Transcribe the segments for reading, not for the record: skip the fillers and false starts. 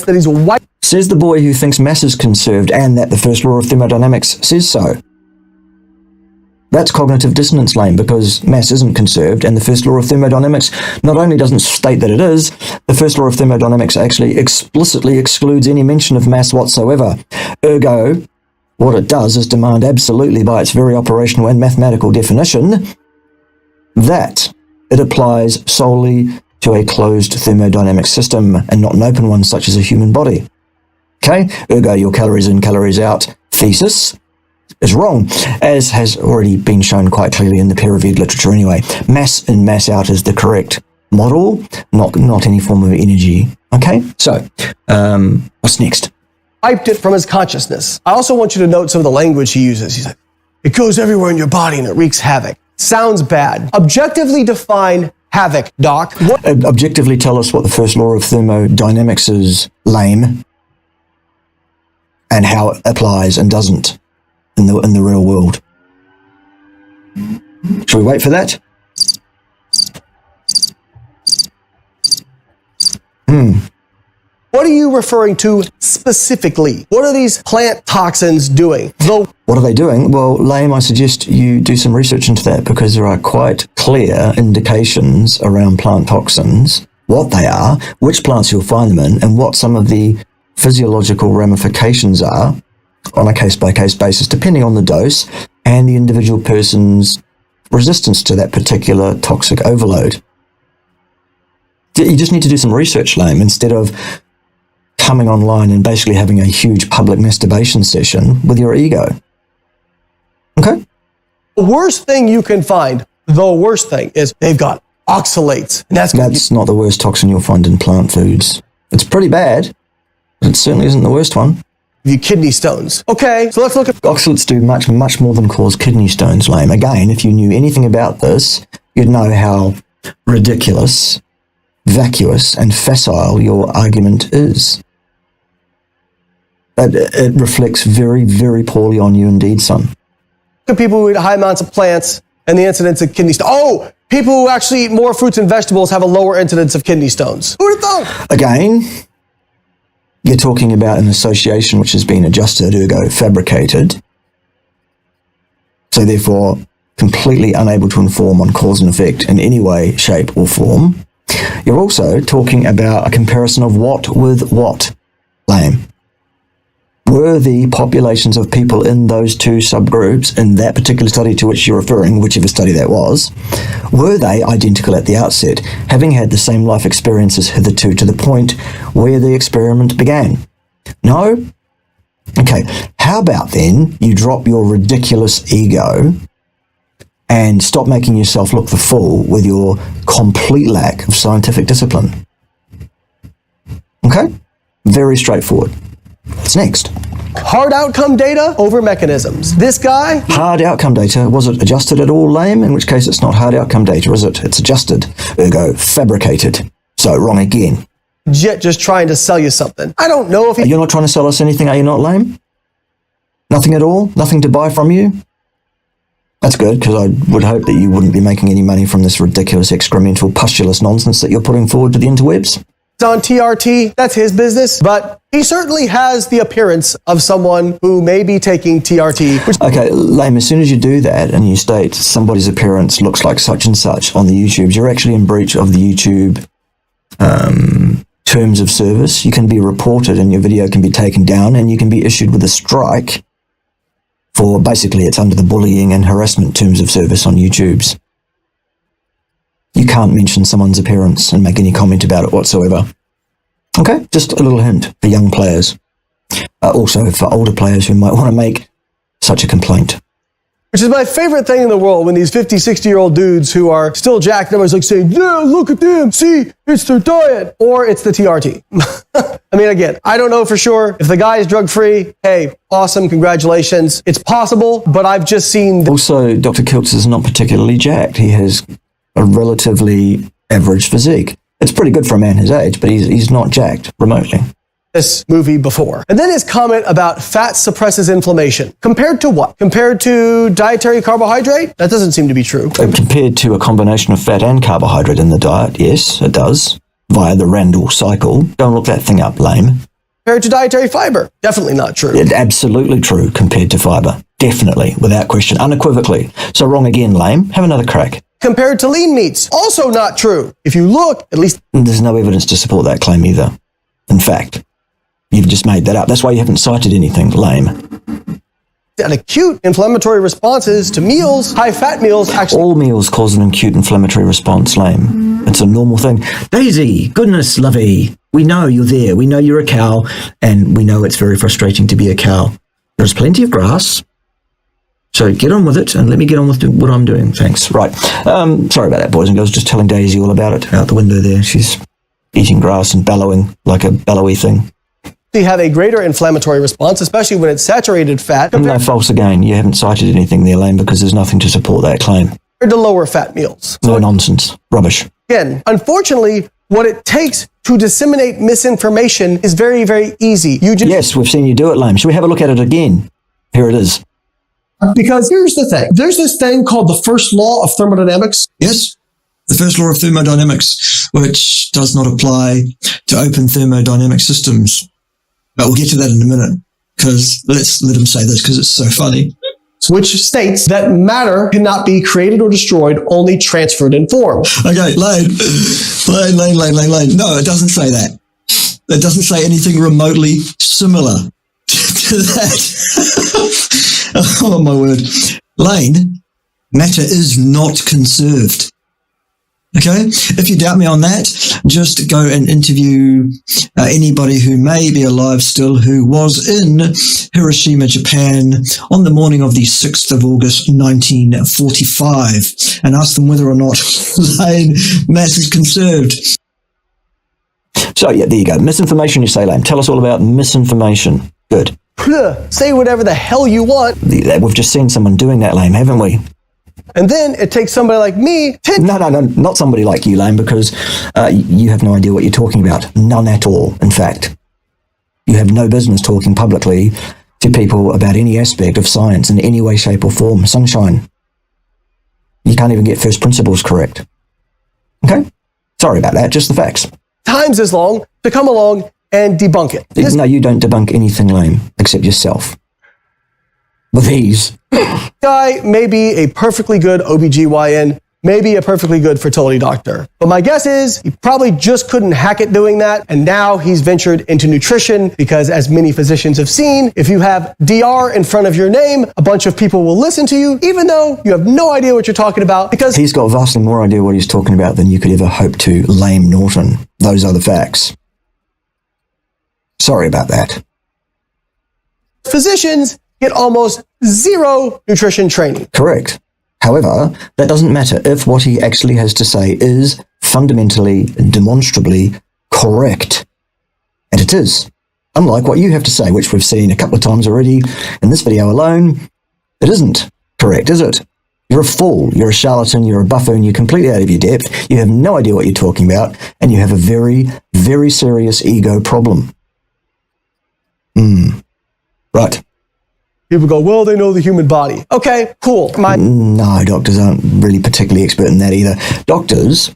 that he's white. Says the boy who thinks mass is conserved and that the first law of thermodynamics says so. That's cognitive dissonance, lame, because mass isn't conserved, and the first law of thermodynamics not only doesn't state that it is, the first law of thermodynamics actually explicitly excludes any mention of mass whatsoever. Ergo, what it does is demand absolutely by its very operational and mathematical definition that it applies solely to a closed thermodynamic system and not an open one such as a human body. Okay? Ergo, your calories in, calories out thesis is wrong, as has already been shown quite clearly in the peer-reviewed literature anyway. Mass in, mass out is the correct model, not any form of energy. Okay? So, what's next? Wiped it from his consciousness. I also want you to note some of the language he uses. He's like, it goes everywhere in your body and it wreaks havoc. Sounds bad. Objectively define havoc, Doc. Objectively tell us what the first law of thermodynamics is, lame, and how it applies and doesn't in the real world. Shall we wait for that? What are you referring to specifically? What are these plant toxins doing? What are they doing? Well, lame, I suggest you do some research into that, because there are quite clear indications around plant toxins, what they are, which plants you'll find them in, and what some of the physiological ramifications are on a case-by-case basis, depending on the dose and the individual person's resistance to that particular toxic overload. You just need to do some research, lame, instead of coming online and basically having a huge public masturbation session with your ego. Okay? The worst thing you can find, the worst thing, is they've got oxalates. And that's not the worst toxin you'll find in plant foods. It's pretty bad, but it certainly isn't the worst one. You kidney stones. Okay, so let's look at... Oxalates do much more than cause kidney stones, lame. Again, if you knew anything about this, you'd know how ridiculous, vacuous, and facile your argument is. It reflects very, very poorly on you indeed, son. Look at people who eat high amounts of plants and the incidence of kidney stones. Oh, people who actually eat more fruits and vegetables have a lower incidence of kidney stones. Who'd have thought? Again, you're talking about an association which has been adjusted, ergo fabricated, so therefore completely unable to inform on cause and effect in any way, shape, or form. You're also talking about a comparison of what with what, lame. Were the populations of people in those two subgroups, in that particular study to which you're referring, whichever study that was, were they identical at the outset, having had the same life experiences hitherto to the point where the experiment began? No? Okay, how about then you drop your ridiculous ego and stop making yourself look the fool with your complete lack of scientific discipline? Okay? Very straightforward. What's next? Hard outcome data over mechanisms. This guy... Hard outcome data. Was it adjusted at all, lame? In which case it's not hard outcome data, is it? It's adjusted. Ergo, fabricated. So, wrong again. Just trying to sell you something. I don't know if he... You're not trying to sell us anything, are you not, lame? Nothing at all? Nothing to buy from you? That's good, because I would hope that you wouldn't be making any money from this ridiculous excremental pustulous nonsense that you're putting forward to the interwebs. On TRT, that's his business, but he certainly has the appearance of someone who may be taking TRT. Okay, lame, as soon as you do that and you state somebody's appearance looks like such and such on the YouTubes, you're actually in breach of the YouTube terms of service. You can be reported and your video can be taken down and you can be issued with a strike for, basically it's under the bullying and harassment terms of service on YouTubes. You can't mention someone's appearance and make any comment about it whatsoever. Okay, just a little hint for young players. Also for older players who might want to make such a complaint. Which is my favorite thing in the world, when these 50, 60-year-old dudes who are still jacked, everyone's like saying, yeah, look at them, see, it's their diet, or it's the TRT. I mean, again, I don't know for sure. If the guy is drug-free, hey, awesome, congratulations. It's possible, but I've just seen... Also, Dr. Kiltz is not particularly jacked. He has a relatively average physique. It's pretty good for a man his age, but he's not jacked remotely. This movie before. And then his comment about fat suppresses inflammation. Compared to what? Compared to dietary carbohydrate? That doesn't seem to be true. Compared to a combination of fat and carbohydrate in the diet, yes, it does. via the Randall cycle. Go and look that thing up, lame. Compared to dietary fiber. Definitely not true. Absolutely true compared to fiber. Definitely, without question, unequivocally. So wrong again, lame. Have another crack. Compared to lean meats. Also not true. If you look, at least... There's no evidence to support that claim either. In fact, you've just made that up. That's why you haven't cited anything, lame. And acute inflammatory responses to meals, high-fat meals, actually... All meals cause an acute inflammatory response, lame. It's a normal thing. Daisy, goodness, lovey, we know you're there. We know you're a cow, and we know it's very frustrating to be a cow. There's plenty of grass, so get on with it, and let me get on with what I'm doing. Thanks. Right. Sorry about that, boys and girls. Just telling Daisy all about it out the window there. She's eating grass and bellowing like a bellowy thing. They have a greater inflammatory response, especially when it's saturated fat. No, false again. You haven't cited anything there, lame, because there's nothing to support that claim. Compared to lower fat meals. No nonsense. Rubbish. Again, unfortunately, what it takes to disseminate misinformation is very, very easy. Yes, we've seen you do it, lame. Should we have a look at it again? Here it is. Because here's the thing. There's this thing called the first law of thermodynamics. Yes, the first law of thermodynamics, which does not apply to open thermodynamic systems. But we'll get to that in a minute, because let's let him say this, because it's so funny. Which states that matter cannot be created or destroyed, only transferred in form. Okay, Lane. No, it doesn't say that. It doesn't say anything remotely similar to that. Oh, my word. Lane, matter is not conserved. Okay, if you doubt me on that, just go and interview anybody who may be alive still who was in Hiroshima, Japan on the morning of the 6th of August, 1945, and ask them whether or not mass is conserved. So, yeah, there you go. Misinformation, you say, lame. Tell us all about misinformation. Good. Say whatever the hell you want. We've just seen someone doing that, lame, haven't we? And then it takes somebody like me to... No, not somebody like you, lame, because you have no idea what you're talking about. None at all, in fact. You have no business talking publicly to people about any aspect of science in any way, shape, or form. Sunshine. You can't even get first principles correct. Okay? Sorry about that, just the facts. Times as long to come along and debunk it. No, you don't debunk anything, lame, except yourself. With these. Guy may be a perfectly good OBGYN, maybe a perfectly good fertility doctor. But my guess is he probably just couldn't hack it doing that, and now he's ventured into nutrition because, as many physicians have seen, if you have DR in front of your name, a bunch of people will listen to you, even though you have no idea what you're talking about, because he's got vastly more idea what he's talking about than you could ever hope to, lame Norton. Those are the facts. Sorry about that. Physicians get almost zero nutrition training. Correct. However, that doesn't matter if what he actually has to say is fundamentally, demonstrably correct. And it is. Unlike what you have to say, which we've seen a couple of times already in this video alone, it isn't correct, is it? You're a fool, you're a charlatan, you're a buffoon, you're completely out of your depth, you have no idea what you're talking about, and you have a very, very serious ego problem. Right. People go, well, they know the human body. Okay, cool. No, doctors aren't really particularly expert in that either. Doctors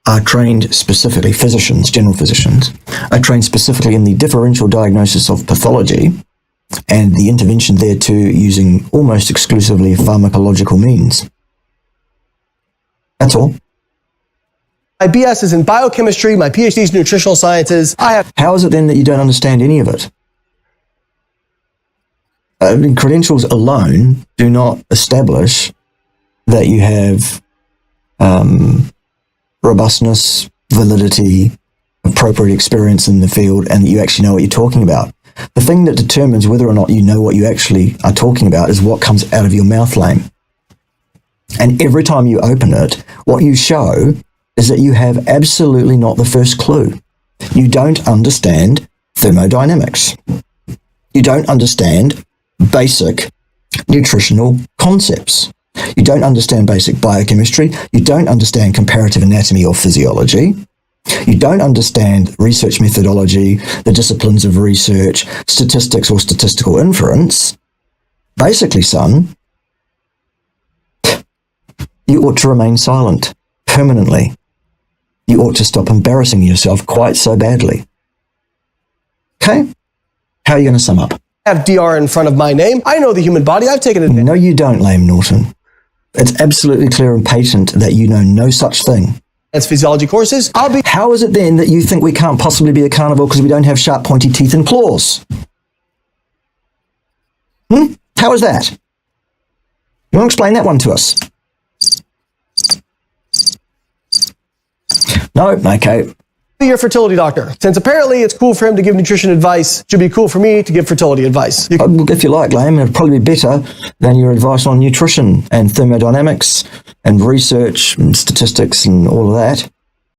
are trained specifically, physicians, general physicians, are trained specifically in the differential diagnosis of pathology and the intervention thereto using almost exclusively pharmacological means. That's all. My BS is in biochemistry, my PhD is in nutritional sciences. How is it then that you don't understand any of it? Credentials alone do not establish that you have robustness, validity, appropriate experience in the field, and that you actually know what you're talking about. The thing that determines whether or not you know what you actually are talking about is what comes out of your mouth, lame. And every time you open it, what you show is that you have absolutely not the first clue. You don't understand thermodynamics. You don't understand basic nutritional concepts. You don't understand basic biochemistry. You don't understand comparative anatomy or physiology. You don't understand research methodology, the disciplines of research, statistics or statistical inference. Basically, son, you ought to remain silent permanently. You ought to stop embarrassing yourself quite so badly. Okay? How are you going to sum up? I have DR in front of my name. I know the human body. I've taken advantage. No, you don't, Lame Norton. It's absolutely clear and patent that you know no such thing. That's physiology courses. How is it then that you think we can't possibly be a carnivore because we don't have sharp, pointy teeth and claws? How is that? You want to explain that one to us? No? Okay. be your fertility doctor. Since apparently it's cool for him to give nutrition advice, it should be cool for me to give fertility advice. If you like, Lame, it'd probably be better than your advice on nutrition and thermodynamics and research and statistics and all of that.